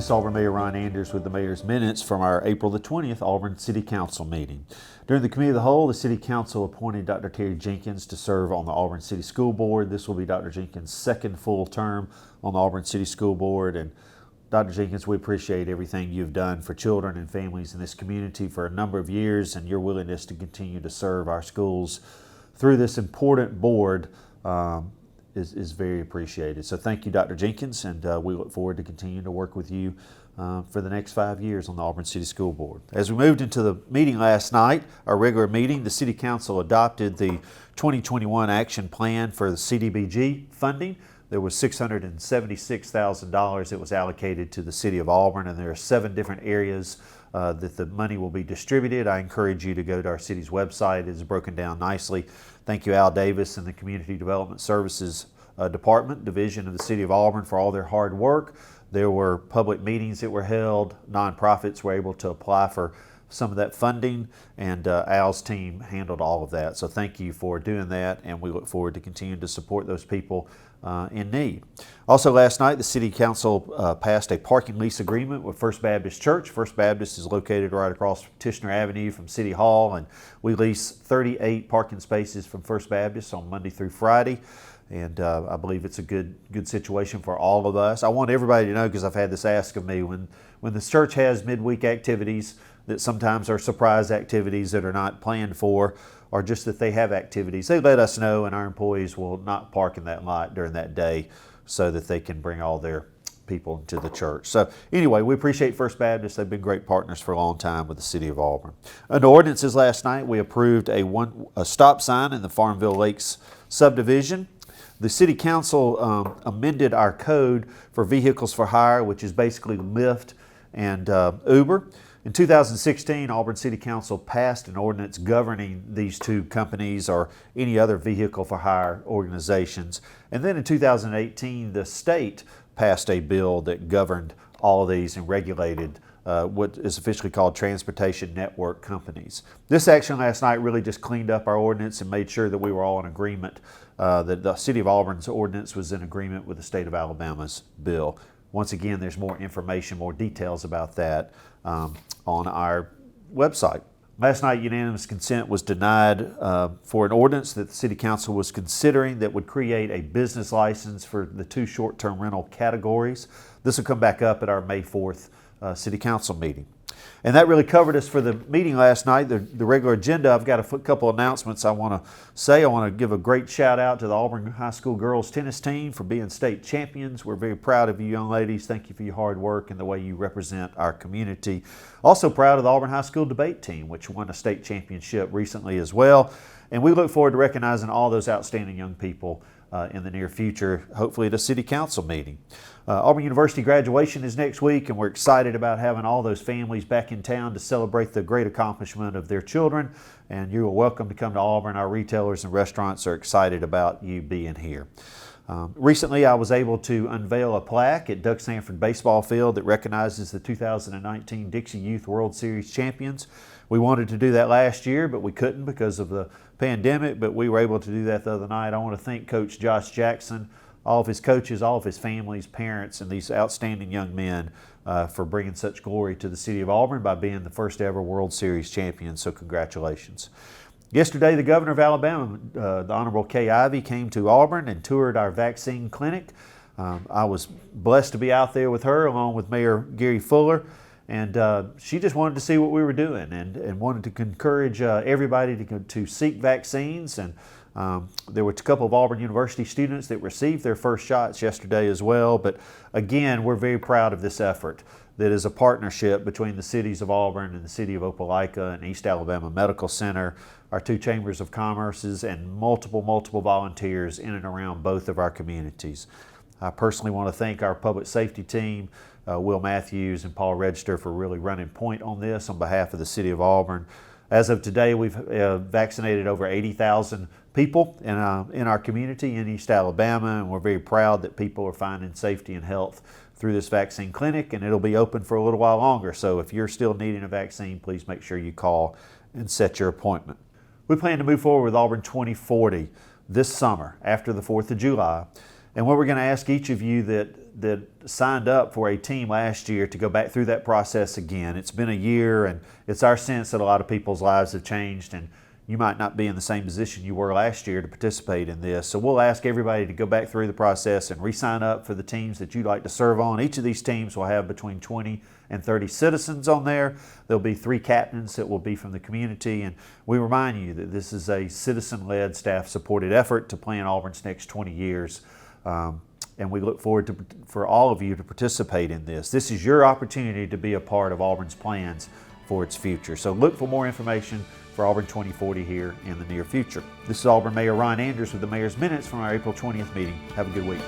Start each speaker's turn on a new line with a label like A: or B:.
A: This is Auburn Mayor Ron Anders with the Mayor's Minutes from our April the 20th Auburn City Council meeting. During the Committee of the Whole, the City Council appointed Dr. Terry Jenkins to serve on the Auburn City School Board. This will be Dr. Jenkins' second full term on the Auburn City School Board. And Dr. Jenkins, we appreciate everything you've done for children and families in this community for a number of years, and your willingness to continue to serve our schools through this important board is very appreciated. So thank you, Dr. Jenkins, and we look forward to continuing to work with you for the next 5 years on the Auburn City School Board. As we moved into the meeting last night, our regular meeting, the City Council adopted the 2021 action plan for the CDBG funding. There was $676,000 that was allocated to the City of Auburn, and there are 7 different areas that the money will be distributed. I encourage you to go to our city's website. It's broken down nicely. Thank you, Al Davis and the Community Development Services Division of the City of Auburn for all their hard work. There were public meetings that were held. Nonprofits were able to apply for some of that funding, and Al's team handled all of that. So thank you for doing that, and we look forward to continuing to support those people in need. Also last night, the City Council passed a parking lease agreement with First Baptist Church. First Baptist is located right across Tishner Avenue from City Hall, and we lease 38 parking spaces from First Baptist on Monday through Friday. And I believe it's a good situation for all of us. I want everybody to know, because I've had this asked of me, when the church has midweek activities that sometimes are surprise activities that are not planned for, or just that they have activities, they let us know, and our employees will not park in that lot during that day so that they can bring all their people into the church. So anyway, we appreciate First Baptist. They've been great partners for a long time with the City of Auburn. Under ordinances last night, we approved a stop sign in the Farmville Lakes subdivision. The City Council amended our code for vehicles for hire, which is basically Lyft and Uber. In 2016, Auburn City Council passed an ordinance governing these two companies or any other vehicle for hire organizations. And then in 2018, the state passed a bill that governed all of these and regulated what is officially called transportation network companies. This action last night really just cleaned up our ordinance and made sure that we were all in agreement, that the City of Auburn's ordinance was in agreement with the state of Alabama's bill. Once again, there's more information, more details about that on our website. Last night, unanimous consent was denied for an ordinance that the City Council was considering that would create a business license for the 2 short-term rental categories. This will come back up at our May 4th City Council meeting. And that really covered us for the meeting last night, the regular agenda. I've got a couple announcements I want to say. I want to give a great shout out to the Auburn High School girls tennis team for being state champions. We're very proud of you young ladies. Thank you for your hard work and the way you represent our community. Also proud of the Auburn High School debate team, which won a state championship recently as well. And we look forward to recognizing all those outstanding young people in the near future, hopefully at a City Council meeting. Auburn University graduation is next week, and we're excited about having all those families back in town to celebrate the great accomplishment of their children. And you are welcome to come to Auburn. Our retailers and restaurants are excited about you being here. Recently, I was able to unveil a plaque at Doug Sanford Baseball Field that recognizes the 2019 Dixie Youth World Series champions. We wanted to do that last year, but we couldn't because of the pandemic, but we were able to do that the other night. I want to thank Coach Josh Jackson, all of his coaches, all of his families, parents, and these outstanding young men for bringing such glory to the City of Auburn by being the first ever World Series champion, so congratulations. Yesterday, the Governor of Alabama, the Honorable Kay Ivey, came to Auburn and toured our vaccine clinic. I was blessed to be out there with her along with Mayor Gary Fuller, and she just wanted to see what we were doing and wanted to encourage everybody to seek vaccines. And there were a couple of Auburn University students that received their first shots yesterday as well. But again, we're very proud of this effort that is a partnership between the cities of Auburn and the city of Opelika and East Alabama Medical Center, our 2 chambers of commerces, and multiple volunteers in and around both of our communities. I personally want to thank our public safety team, Will Matthews and Paul Register, for really running point on this on behalf of the city of Auburn. As of today, we've vaccinated over 80,000 people in our community in East Alabama, and we're very proud that people are finding safety and health through this vaccine clinic, and it'll be open for a little while longer. So if you're still needing a vaccine, please make sure you call and set your appointment. We plan to move forward with Auburn 2040 this summer after the 4th of July. And what we're going to ask each of you that signed up for a team last year to go back through that process again. It's been a year, and it's our sense that a lot of people's lives have changed, and you might not be in the same position you were last year to participate in this. So we'll ask everybody to go back through the process and re-sign up for the teams that you'd like to serve on. Each of these teams will have between 20 and 30 citizens on there. There'll be 3 captains that will be from the community, and we remind you that this is a citizen-led, staff-supported effort to plan Auburn's next 20 years. And we look forward for all of you to participate in this. This is your opportunity to be a part of Auburn's plans for its future. So look for more information for Auburn 2040 here in the near future. This is Auburn Mayor Ron Andrews with the Mayor's Minutes from our April 20th meeting. Have a good week.